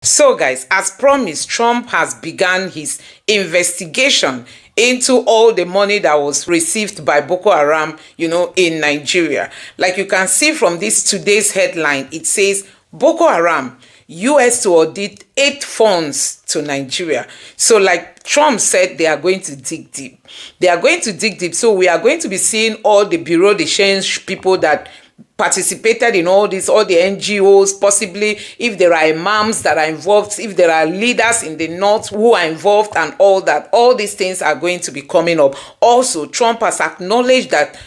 So guys, as promised, Trump has begun his investigation into all the money that was received by Boko Haram, in Nigeria. Like you can see from this today's headline, it says Boko Haram, US to audit 8 funds to Nigeria. So like Trump said, they are going to dig deep. They are going to dig deep. So we are going to be seeing all the Bureau de Change people that participated in all this, all the NGOs, possibly if there are imams that are involved, if there are leaders in the north who are involved and all that, all these things are going to be coming up. Also, Trump has acknowledged that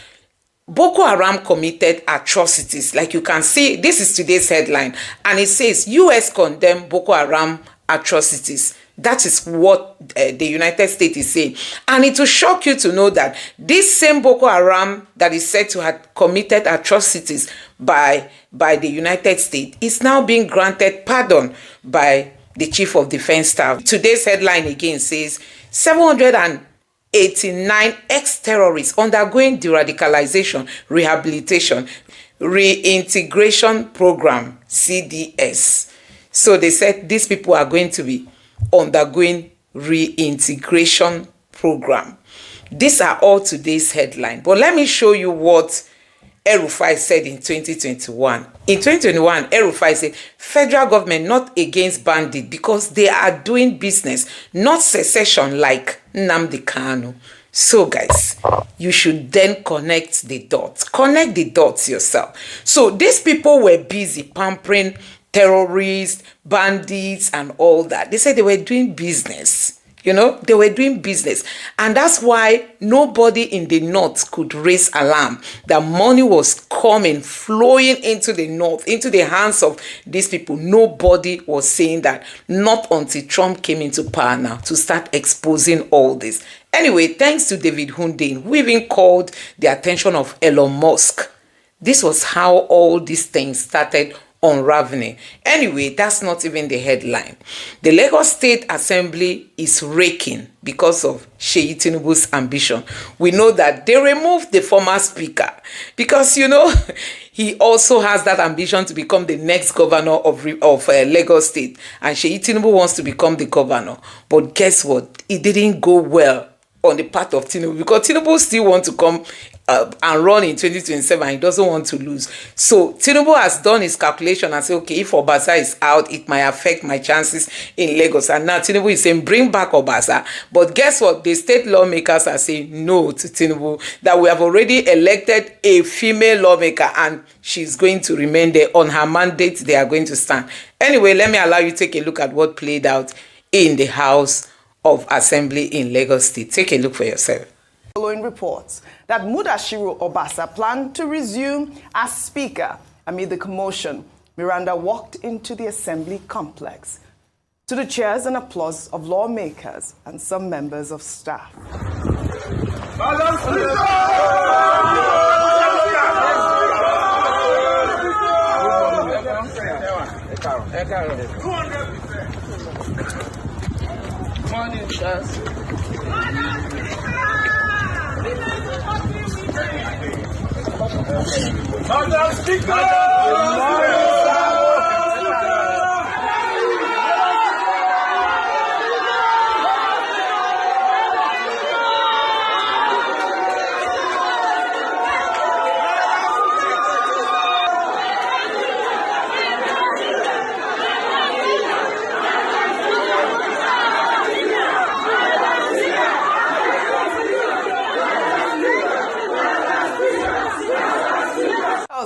Boko Haram committed atrocities. Like you can see, this is today's headline, and it says US condemn Boko Haram atrocities. That is what the United States is saying. And it will shock you to know that this same Boko Haram that is said to have committed atrocities by the United States is now being granted pardon by the Chief of Defense Staff. Today's headline again says 789 ex-terrorists undergoing de-radicalization, rehabilitation, reintegration program, CDS. So they said these people are going to be undergoing reintegration program. These are all today's headline. But let me show you what El-Rufai said in 2021. In 2021, El-Rufai said, federal government not against bandits because they are doing business, not secession like Nnamdi Kanu. So guys, you should then connect the dots. Connect the dots yourself. So these people were busy pampering terrorists, bandits, and all that. They said they were doing business. They were doing business. And that's why nobody in the north could raise alarm that money was coming, flowing into the north, into the hands of these people. Nobody was saying that, not until Trump came into power now to start exposing all this. Anyway, thanks to David Hundein, who even called the attention of Elon Musk. This was how all these things started unraveling. Anyway, that's not even the headline. The Lagos State Assembly is raking because of Seyi Tinubu's ambition. We know that they removed the former speaker because, he also has that ambition to become the next governor of Lagos State. And Seyi Tinubu wants to become the governor. But guess what? It didn't go well on the part of Tinubu because Tinubu still wants to come and run in 2027. He doesn't want to lose. So Tinubu has done his calculation and said, okay, if Obasa is out, it might affect my chances in Lagos. And now Tinubu is saying, bring back Obasa. But guess what? The state lawmakers are saying no to Tinubu, that we have already elected a female lawmaker and she's going to remain there. On her mandate, they are going to stand. Anyway, let me allow you to take a look at what played out in the House of Assembly in Lagos State. Take a look for yourself. Following reports that Mudashiru Obasa planned to resume as Speaker amid the commotion, Miranda walked into the Assembly complex to the cheers and applause of lawmakers and some members of staff. Morning, Chas. Madam Speaker!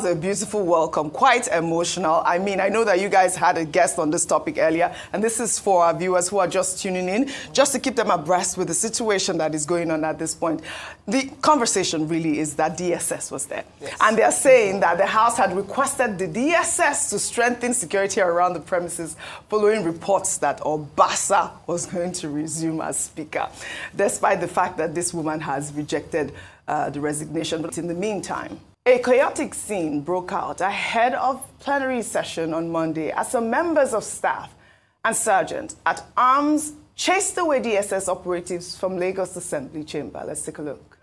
A beautiful welcome, quite emotional. I mean, I know that you guys had a guest on this topic earlier, and this is for our viewers who are just tuning in, just to keep them abreast with the situation that is going on at this point. The conversation really is that DSS was there. Yes. And they're saying that the House had requested the DSS to strengthen security around the premises following reports that Obasa was going to resume as Speaker, despite the fact that this woman has rejected the resignation. But in the meantime, a chaotic scene broke out ahead of plenary session on Monday as some members of staff and sergeants at arms chased away DSS operatives from Lagos Assembly Chamber. Let's take a look.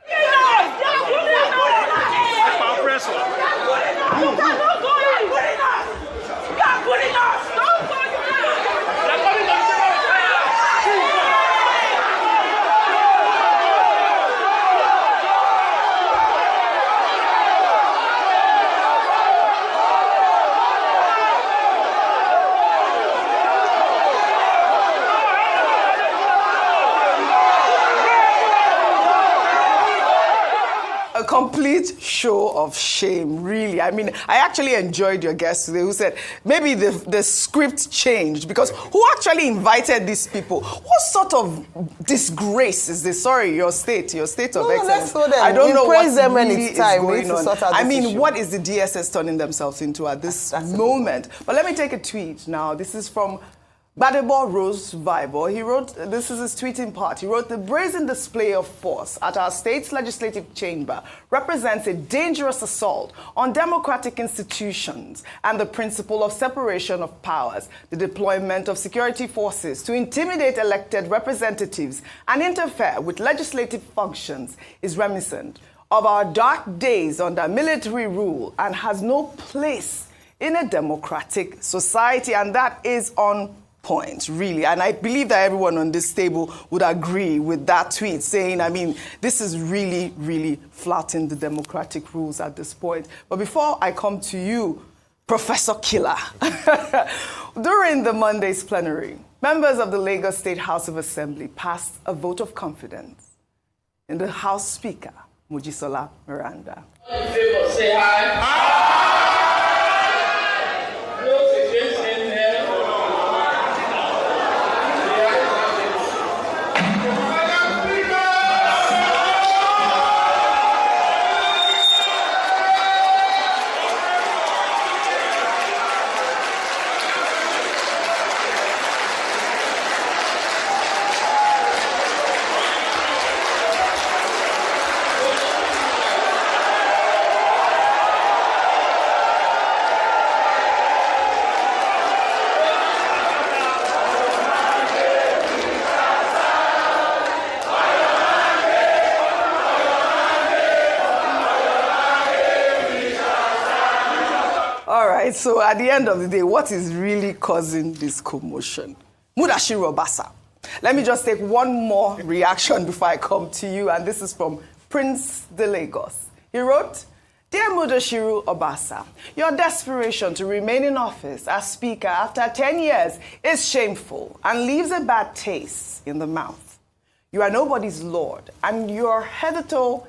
complete show of shame, really. I mean, I actually enjoyed your guest today who said maybe the script changed, because who actually invited these people? What sort of disgrace is this? Sorry, your state of excellence. Let's go there. I don't know what them when really it's time. is going on. I mean, issue. what is the DSS turning themselves into at this moment? But let me take a tweet now. This is from Badebo Rose Viber. He wrote, this is his tweeting part. He wrote, the brazen display of force at our state's legislative chamber represents a dangerous assault on democratic institutions and the principle of separation of powers. The deployment of security forces to intimidate elected representatives and interfere with legislative functions is reminiscent of our dark days under military rule and has no place in a democratic society. And that is on point, really. And I believe that everyone on this table would agree with that tweet, saying, I mean, this is really, really flouting the democratic rules at this point. But before I come to you, Professor Killer, during the Monday's plenary, members of the Lagos State House of Assembly passed a vote of confidence in the House Speaker, Mojisola Miranda. Say hi. So at the end of the day, what is really causing this commotion? Mudashiru Obasa. Let me just take one more reaction before I come to you, and this is from Prince de Lagos. He wrote, Dear Mudashiru Obasa, your desperation to remain in office as Speaker after 10 years is shameful and leaves a bad taste in the mouth. You are nobody's lord, and your hereditary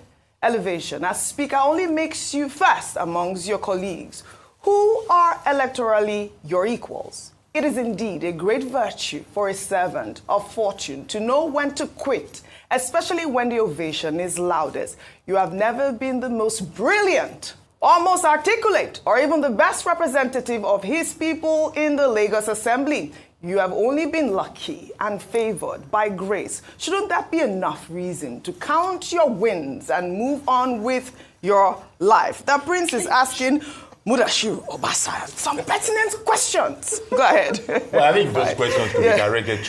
elevation as Speaker only makes you first amongst your colleagues who are electorally your equals. It is indeed a great virtue for a servant of fortune to know when to quit, especially when the ovation is loudest. You have never been the most brilliant, or most articulate, or even the best representative of his people in the Lagos Assembly. You have only been lucky and favored by grace. Shouldn't that be enough reason to count your wins and move on with your life? The prince is asking Mudashiru Obasa some pertinent questions. Go ahead. Well, I think those questions could be directed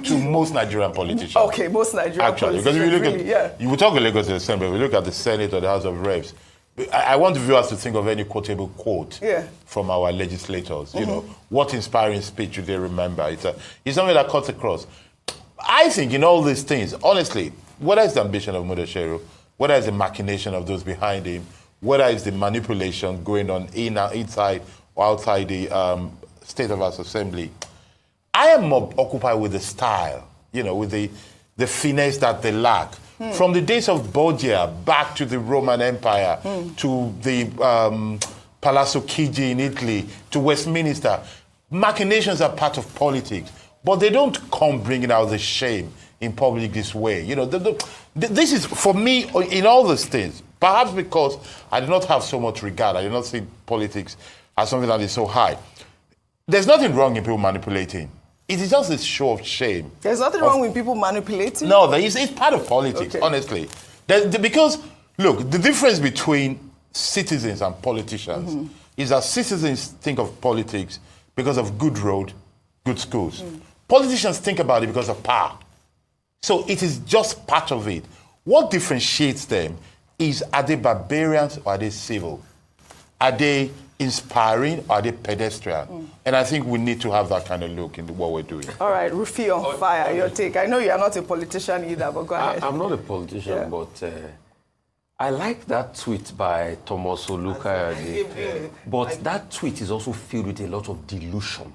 to most Nigerian politicians. Okay, most Nigerian politicians. Because if you look at, you will talk about Lagos Assembly, we look at the Senate or the House of Reps. I want the viewers to think of any quotable quote from our legislators. You know, what inspiring speech do they remember? It's something that cuts across. I think in all these things, honestly, whether it's the ambition of Mudashiru, whether it's the machination of those behind him, whether it's the manipulation going on inside or outside the State of House Assembly, I am more occupied with the style, you know, with the finesse that they lack. From the days of Borgia back to the Roman Empire, to the Palazzo Chigi in Italy, to Westminster, machinations are part of politics, but they don't come bringing out the shame in public this way. You know, this is, for me, in all these things, perhaps because I do not have so much regard, I do not see politics as something that is so high. There's nothing wrong in people manipulating. It is just a show of shame. There's nothing wrong with people manipulating? No, it's part of politics, honestly. Because, look, the difference between citizens and politicians is that citizens think of politics because of good road, good schools. Politicians think about it because of power. So it is just part of it. What differentiates them is, are they barbarians or are they civil? Are they inspiring or are they pedestrian? And I think we need to have that kind of look in what we're doing. All right, Rufi on fire, your take. I know you are not a politician either, but go ahead. I'm not a politician, but I like that tweet by Thomas Olukayode. But that tweet is also filled with a lot of delusion.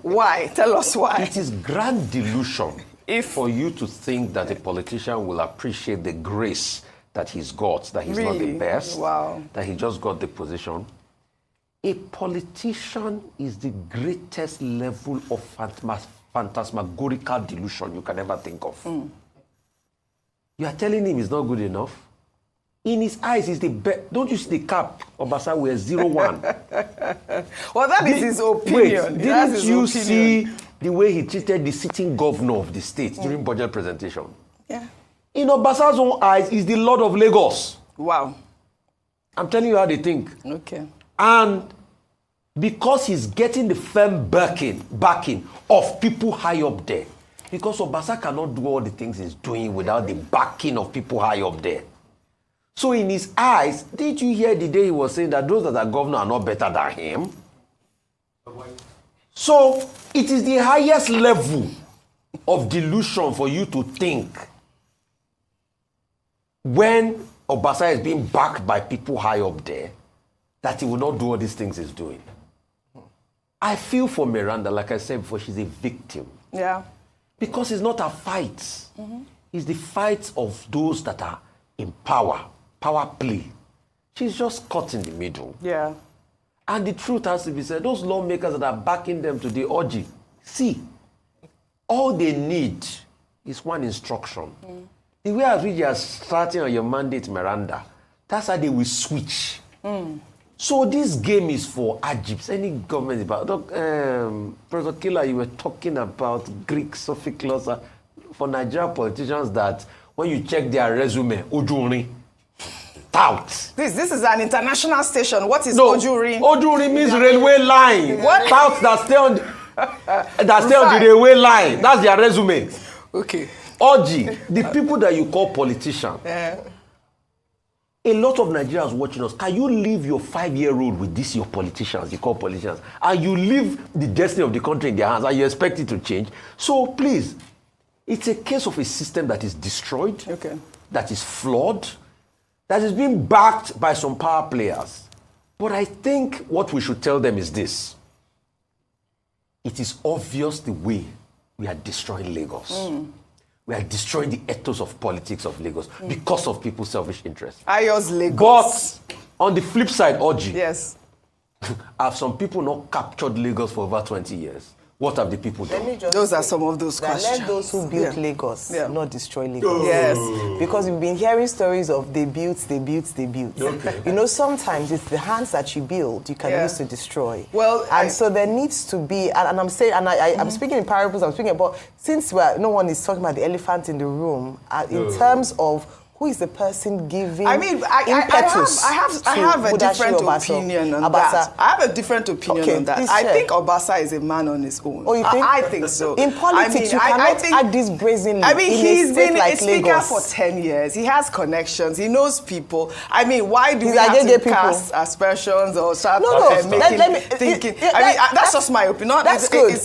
Why? Tell us why. It is grand delusion for you to think that a politician will appreciate the grace that he's got, that he's not the best, that he just got the position. A politician is the greatest level of phantasmagorical delusion you can ever think of. You are telling him he's not good enough. In his eyes, he's the best. Don't you see the cap Obasa wears 01? Well, that is his opinion. Wait, didn't you see the way he treated the sitting governor of the state during budget presentation? Yeah. In Obasa's own eyes, he's the Lord of Lagos. Wow. I'm telling you how they think. Okay. And because he's getting the firm backing of people high up there, because Obasa cannot do all the things he's doing without the backing of people high up there. So in his eyes, did you hear the day he was saying that those that are governor are not better than him? So it is the highest level of delusion for you to think when Obasa is being backed by people high up there that he will not do all these things he's doing. I feel for Miranda, like I said before, she's a victim. Yeah. Because it's not a fight. It's the fight of those that are in power play. She's just caught in the middle. Yeah. And the truth has to be said, those lawmakers that are backing them to the orgy, see, all they need is one instruction. The way at which you are starting on your mandate, Miranda, that's how they will switch. So this game is for Ajibs. Any government about Professor Killer, you were talking about Greek Sophie clause for Nigerian politicians that when you check their resume, Ojuri, tout. This is an international station. What is Ojuri? Ojuri means railway line. What? Tout that stay on the railway line. That's their resume. Okay. Oji, the people that you call politicians. A lot of Nigerians watching us. Can you leave your 5-year-old with this, your politicians, you call politicians, and you leave the destiny of the country in their hands and you expect it to change? So please, it's a case of a system that is destroyed, that is flawed, that is being backed by some power players. But I think what we should tell them is this. It is obvious the way we are destroying Lagos. We are destroying the ethos of politics of Lagos because of people's selfish interests. Ayos Lagos. But on the flip side, Oji, yes, have some people not captured Lagos for over 20 years? What have the people done? Those are some of those questions. Let those who built Lagos not destroy Lagos. Yes. Because we've been hearing stories of they built. Okay. You know, sometimes it's the hands that you build you can use to destroy. Well, so there needs to be, and I'm saying, and I'm speaking in parables, I'm speaking about, since no one is talking about the elephant in the room, in terms of who is the person giving impetus? I have a different opinion on that. I have a different opinion on that. I think Obasa is a man on his own. Oh, you think? I think so. In politics, you cannot act this brazenly. I mean, he's been a speaker Lagos for 10 years. He has connections. He knows people. I mean, why do we have to cast aspersions or start thinking? That's just my opinion. That's good.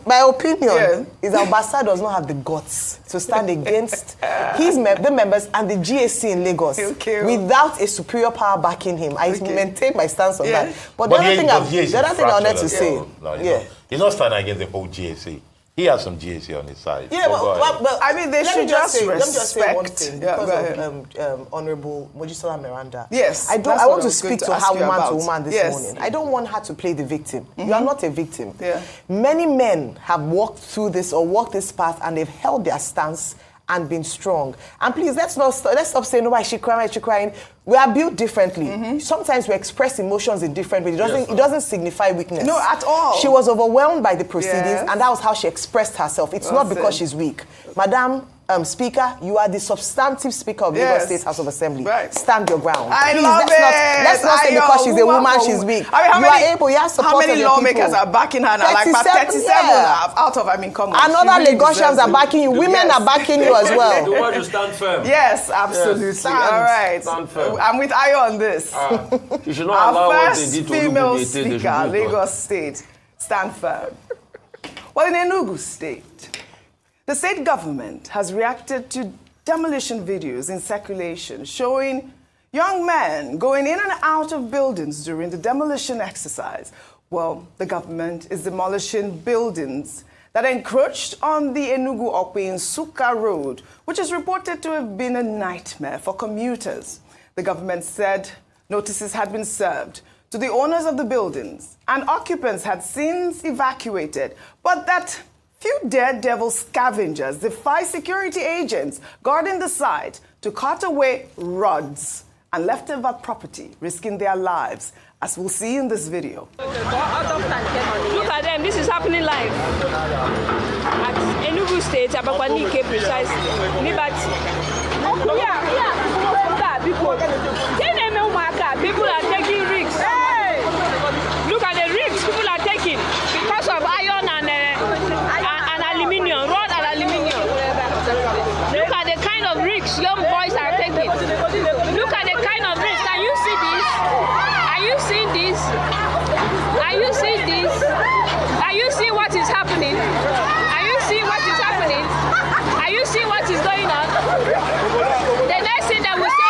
My opinion is that Obasa does not have the guts to stand against the members and the GAC in Lagos without a superior power backing him. I maintain my stance on that. But the other thing I wanted to say, he's not standing against the whole GAC. He has some GAC on his side. Yeah, but I mean, they should just respect. Let me just say one thing because of Honorable Mojisola Miranda. Yes, I want to speak to her woman to woman this morning. I don't want her to play the victim. You are not a victim. Many men have walked through this or walked this path and they've held their stance and been strong. And please, let's stop saying, no, she's crying. We are built differently. Sometimes we express emotions in different ways. It doesn't signify weakness. No, at all. She was overwhelmed by the proceedings, and that was how she expressed herself. It's not because she's weak. Madam Speaker, you are the substantive Speaker of Lagos State House of Assembly. Stand your ground. Please, let's not say because she's a woman, she's weak. I mean, you have support of your people. How many lawmakers are backing her now? 37 out of, come on. And other Lagosians are backing you. Women are backing you as well. You want to stand firm. Yes, absolutely. All right. Stand firm. I'm with Ayo on this. You should not allow what they did to female speaker, Lagos State, stand firm. Well, in Enugu State, the state government has reacted to demolition videos in circulation showing young men going in and out of buildings during the demolition exercise. Well, the government is demolishing buildings that encroached on the Enugu-Okpe-Nsukka road, which is reported to have been a nightmare for commuters. The government said notices had been served to the owners of the buildings, and occupants had since evacuated, but that few daredevil scavengers defy security agents guarding the site to cut away rods and leftover property, risking their lives, as we'll see in this video. Look at them, this is happening live at Enugu State, Abakwanike precisely. Liberty. People are taking risks. Look at the risks people are taking because of iron and aluminium, rod and aluminium. Look at the kind of risks young boys are taking. Look at the kind of risks. Can you see this? Are you seeing this? Are you seeing this? Are you seeing what is happening? Are you seeing what is happening? Are you seeing what is going on? The next thing that we say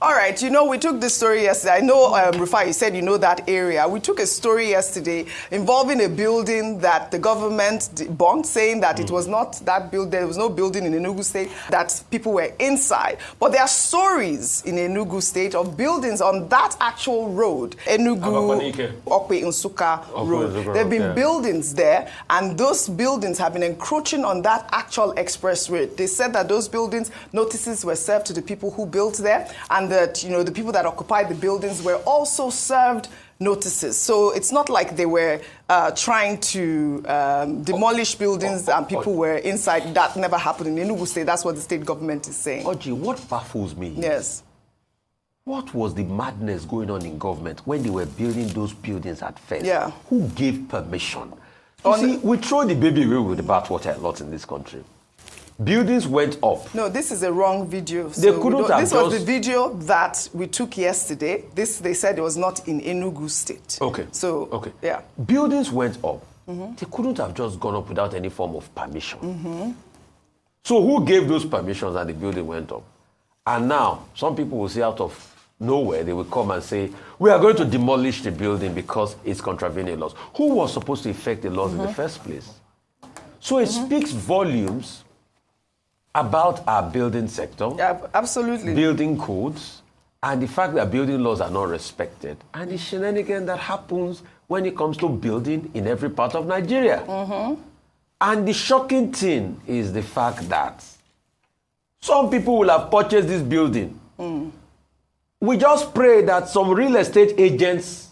All right, you know, we took this story yesterday. I know, Rufai, you said you know that area. We took a story yesterday involving a building that the government debunked, saying that it was not that building, there was no building in Enugu State, that people were inside. But there are stories in Enugu State of buildings on that actual road, Enugu-Okpe-Nsukka road. There have been buildings there, and those buildings have been encroaching on that actual expressway. They said that those buildings, notices were served to the people who built there, and that, you know, the people that occupied the buildings were also served notices. So it's not like they were trying to demolish buildings and people were inside. That never happened in Enugu State. That's what the state government is saying. Oji, what baffles me? Yes. What was the madness going on in government when they were building those buildings at first? Yeah. Who gave permission? You see, we throw the baby away with the bathwater a lot in this country. Buildings went up. No, this is a wrong video. So they couldn't have this was the video that we took yesterday. This, they said it was not in Enugu State. Okay. So, okay. Yeah. Buildings went up. They couldn't have just gone up without any form of permission. So who gave those permissions and the building went up? And now, some people will say out of nowhere, they will come and say, we are going to demolish the building because it's contravening laws. Who was supposed to effect the laws in the first place? So it speaks volumes about our building sector, absolutely, building codes, and the fact that building laws are not respected, and the shenanigan that happens when it comes to building in every part of Nigeria. And the shocking thing is the fact that some people will have purchased this building. We just pray that some real estate agents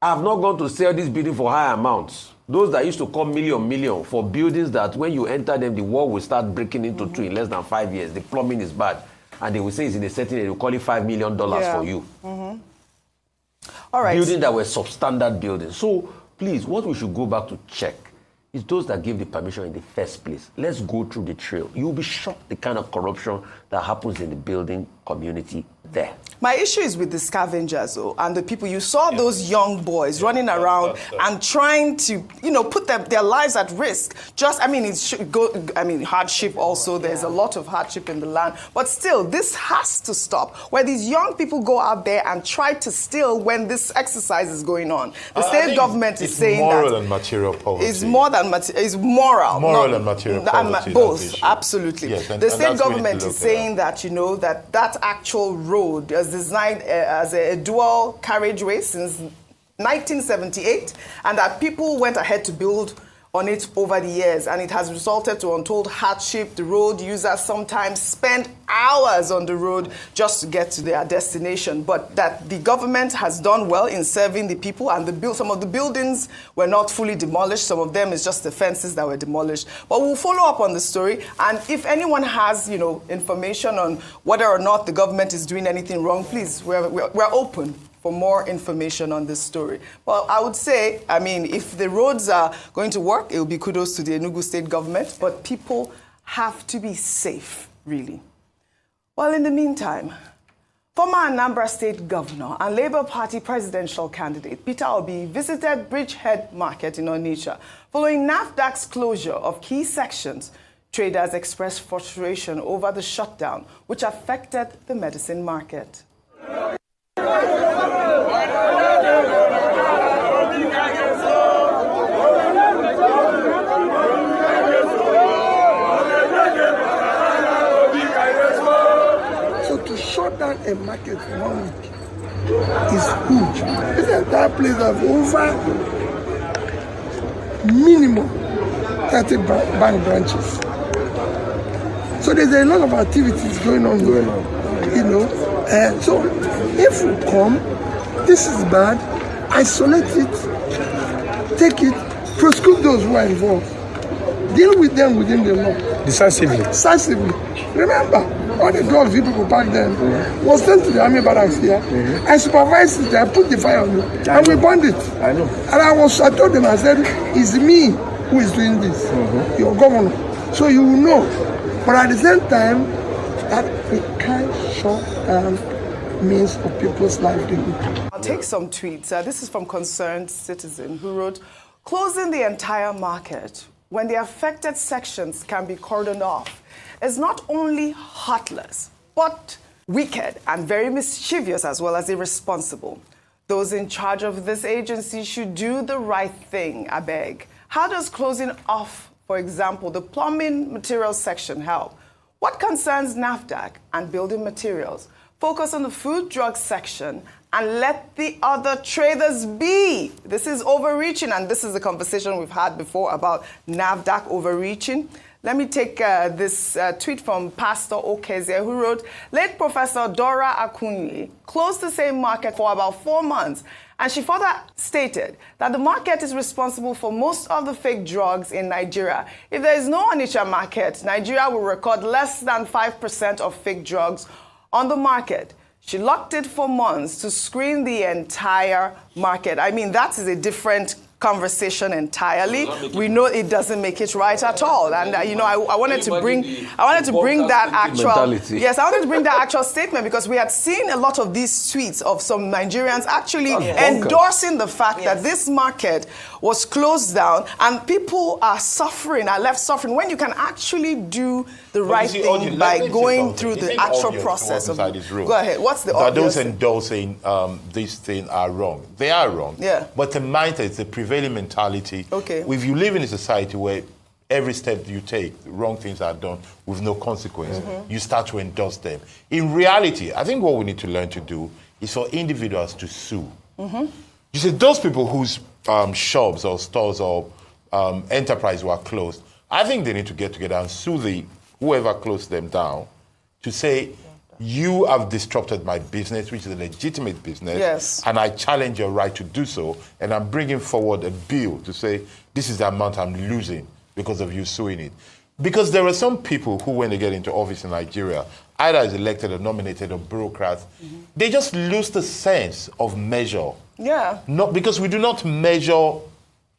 have not gone to sell this building for high amounts. Those that used to come million for buildings that when you enter them, the wall will start breaking into two in less than 5 years. The plumbing is bad. And they will say it's in a setting, they will call it $5 million for you. All right. Buildings that were substandard buildings. So please, what we should go back to check is those that gave the permission in the first place. Let's go through the trail. You'll be shocked the kind of corruption that happens in the building community there. My issue is with the scavengers, though, and the people. You saw those young boys running around and trying to, you know, put their lives at risk. Just, I mean, hardship also. There's a lot of hardship in the land. But still, this has to stop. Where these young people go out there and try to steal when this exercise is going on. The state government is saying that... It's moral and material poverty. It's more than it's moral. Moral and material poverty. Both, absolutely. Yes, the state government is saying that, you know, that actual road is designed as a dual carriageway since 1978, and that people went ahead to build on it over the years, and it has resulted to untold hardship. The road users sometimes spend hours on the road just to get to their destination, but that the government has done well in serving the people, and some of the buildings were not fully demolished. Some of them is just the fences that were demolished. But we'll follow up on the story, and if anyone has, you know, information on whether or not the government is doing anything wrong, please, we're open for more information on this story. Well, I would say, I mean, if the roads are going to work, it will be kudos to the Enugu State government, but people have to be safe, really. Well, in the meantime, former Anambra State Governor and Labour Party presidential candidate Peter Obi visited Bridgehead Market in Onitsha following NAFDAC's closure of key sections Traders expressed frustration over the shutdown, which affected the medicine market. So to shut down a market for 1 week is huge. This entire place has over minimum 30 bank branches. So there's a lot of activities going on here, you know. So if we come, this is bad, isolate it, take it, prosecute those who are involved, deal with them within the law. Decisively. Decisively. Remember, all the drugs you people back then was sent to the army barracks here. I supervised it, I put the fire on it, and we burned it. I know. And I told them, I said, it's me who is doing this, your governor. So you will know. But at the same time, that we can't shut down means of people's livelihood. I'll take some tweets. This is from Concerned Citizen, who wrote, closing the entire market when the affected sections can be cordoned off is not only heartless, but wicked and very mischievous as well as irresponsible. Those in charge of this agency should do the right thing, I beg. How does closing off, for example, the plumbing materials section help? What concerns NAFDAC and building materials? Focus on the food drug section and let the other traders be. This is overreaching, and this is the conversation we've had before about NAFDAC overreaching. Let me take this tweet from Pastor Okezie, who wrote, late Professor Dora Akunyi closed the same market for about 4 months, and she further stated that the market is responsible for most of the fake drugs in Nigeria. If there is no Onitsha market, Nigeria will record less than 5% of fake drugs on the market. She locked it for months to screen the entire market. I mean, that is a different conversation entirely. We know it doesn't make it right at all. And you know, I wanted to bring that actual statement, because we had seen a lot of these tweets of some Nigerians actually endorsing the fact that this market was closed down and people are left suffering when you can actually do the right thing by going through the actual process of go ahead. What's the obvious? Those endorsing this thing are wrong. They are wrong. Yeah. But the mindset, the prevailing mentality. Okay. If you live in a society where every step you take, wrong things are done with no consequence, you start to endorse them. In reality, I think what we need to learn to do is for individuals to sue. You see, those people whose shops or stores or enterprise were closed, I think they need to get together and sue whoever closed them down to say, you have disrupted my business, which is a legitimate business, and I challenge your right to do so, and I'm bringing forward a bill to say, this is the amount I'm losing because of you suing it. Because there are some people who, when they get into office in Nigeria, either as elected or nominated or bureaucrats, they just lose the sense of measure. Yeah. Not because we do not measure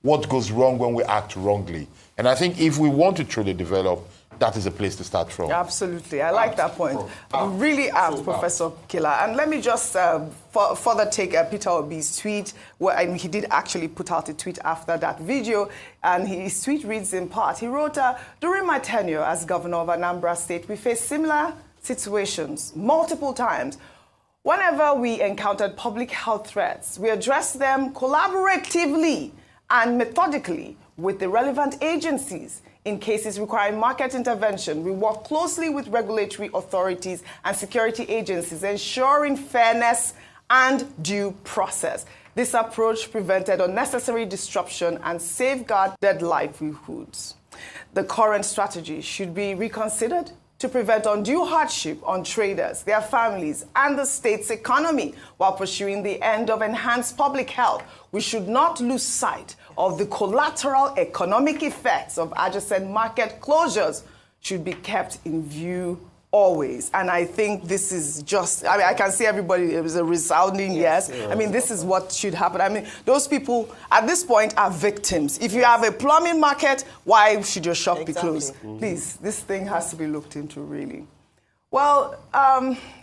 what goes wrong when we act wrongly. And I think if we want to truly develop, that is a place to start from. Absolutely. I like that point. Really apt, Professor Killer. And let me just further take Peter Obi's tweet, where he did actually put out a tweet after that video, and his tweet reads in part. He wrote, during my tenure as governor of Anambra State, we faced similar situations multiple times. Whenever we encountered public health threats, we addressed them collaboratively and methodically with the relevant agencies. In cases requiring market intervention, we work closely with regulatory authorities and security agencies, ensuring fairness and due process. This approach prevented unnecessary disruption and safeguarded livelihoods. The current strategy should be reconsidered to prevent undue hardship on traders, their families, and the state's economy while pursuing the end of enhanced public health. We should not lose sight of the collateral economic effects of adjacent market closures should be kept in view always. And I think this is just, I mean, I can see everybody, it was a resounding yes. I mean, this is what should happen. I mean, those people at this point are victims. If you have a plumbing market, why should your shop be closed? Please, this thing has to be looked into, really. Well,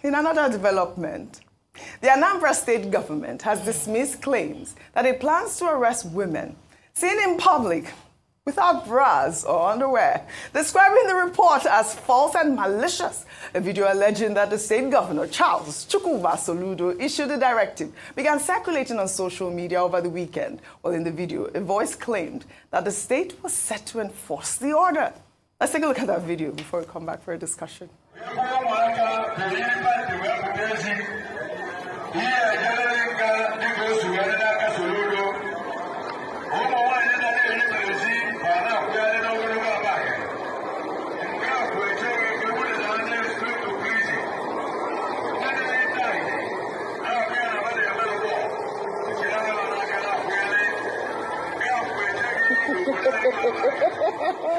in another development, the Anambra state government has dismissed claims that it plans to arrest women seen in public without bras or underwear, describing the report as false and malicious. A video alleging that the state governor, Charles Chukwuba Soludo, issued a directive began circulating on social media over the weekend. Well, in the video, a voice claimed that the state was set to enforce the order. Let's take a look at that video before we come back for a discussion.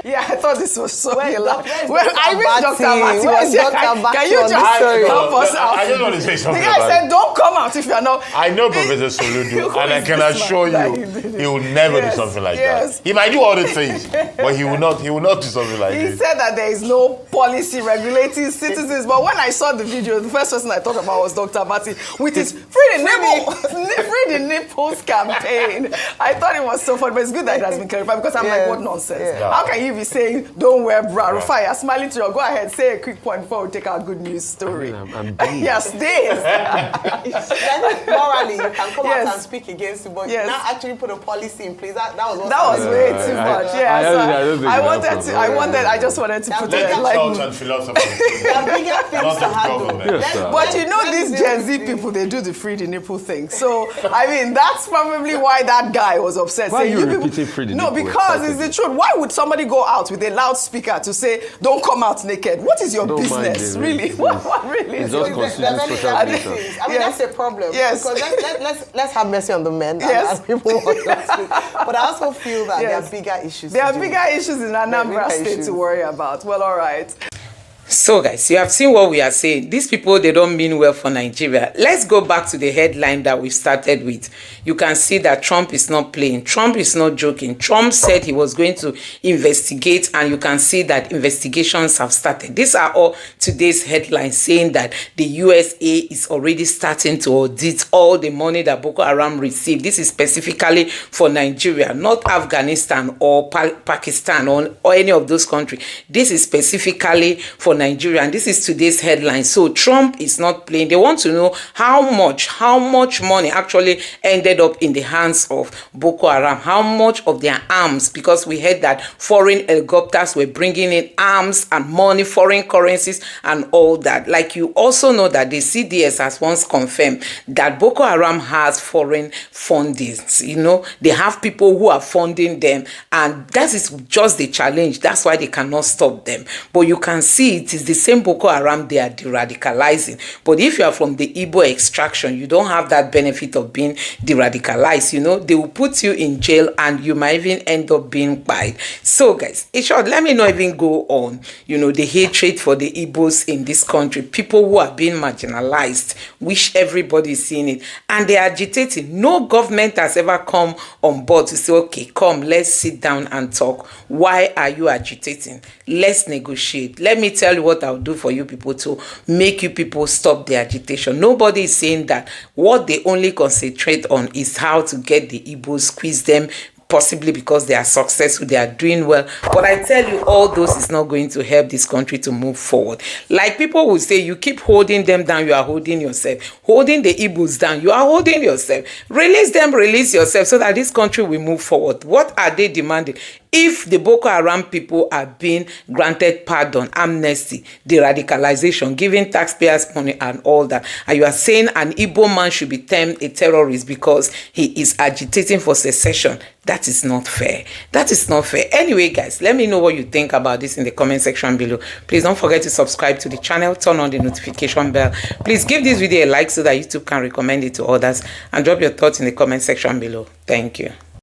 Yeah, I thought this was so hilarious. Well, I wish Dr. Mati was here. Can you just help us out? I just want to say something. The guy said, don't come out if you're not. I know Professor Soludo, and I can assure you, he will never do something like that. He might do other things, but he will not do something like this. He said that there is no policy regulating citizens, but when I saw the video, the first person I thought about was Dr. Mati with his Free the Nipples campaign. I thought it was so funny, but it's good that it has been clarified because I'm like, what nonsense? Yeah. How can you be saying, don't wear bra? Rufai, you're smiling to you. Go ahead, say a quick point before we take our good news story. I'm yes, this. Morally, you can come out and speak against it, but now actually put a policy in place. That was way too much. I just wanted to put it like. And philosophy. There are bigger things to handle. But you know, these Gen Z people, they do the free the nipple thing. So, I mean, that's probably why that guy was upset. Why are you repeating free the nipple? No, because it's the truth. Why would somebody go out with a loudspeaker to say, don't come out naked? What is your business, really? What really is your business? I mean, that's a problem. Yes. Because let's have mercy on the men. Yes. And people want to speak. But I also feel that there are bigger issues. There are bigger issues in Anambra State to worry about. Well, all right. So guys, you have seen what we are saying. These people, they don't mean well for Nigeria. Let's go back to the headline that we started with. You can see that Trump is not playing. Trump is not joking. Trump said he was going to investigate, and you can see that investigations have started. These are all today's headlines saying that the USA is already starting to audit all the money that Boko Haram received. This is specifically for Nigeria, not Afghanistan or Pakistan or any of those countries. This is specifically for Nigeria, and this is today's headline. So Trump is not playing. They want to know how much money actually ended up in the hands of Boko Haram, how much of their arms, because we heard that foreign helicopters were bringing in arms and money, foreign currencies and all that. Like, you also know that the CDS has once confirmed that Boko Haram has foreign fundings. You know, they have people who are funding them, and that is just the challenge. That's why they cannot stop them. But you can see it is the same Boko Haram they are de-radicalizing. But if you are from the Igbo extraction, you don't have that benefit of being de-radicalized. You know, they will put you in jail and you might even end up being buyed. So guys, in short, let me not even go on, you know, the hatred for the Igbos in this country, people who are being marginalized, which everybody is seeing it, and they are agitating. No government has ever come on board to say, okay, come, let's sit down and talk. Why are you agitating? Let's negotiate. Let me tell you what I'll do for you people to make you people stop the agitation. Nobody is saying that. What they only concentrate on is how to get the Igbos, squeeze them, possibly because they are successful, they are doing well. But I tell you, all those is not going to help this country to move forward. Like people will say, you keep holding them down, you are holding yourself. Holding the Igbos down, you are holding yourself. Release them, release yourself, so that this country will move forward. What are they demanding? If the Boko Haram people are being granted pardon, amnesty, de-radicalization, giving taxpayers money and all that, and you are saying an Igbo man should be termed a terrorist because he is agitating for secession, that is not fair. That is not fair. Anyway, guys, let me know what you think about this in the comment section below. Please don't forget to subscribe to the channel, turn on the notification bell. Please give this video a like so that YouTube can recommend it to others, and drop your thoughts in the comment section below. Thank you.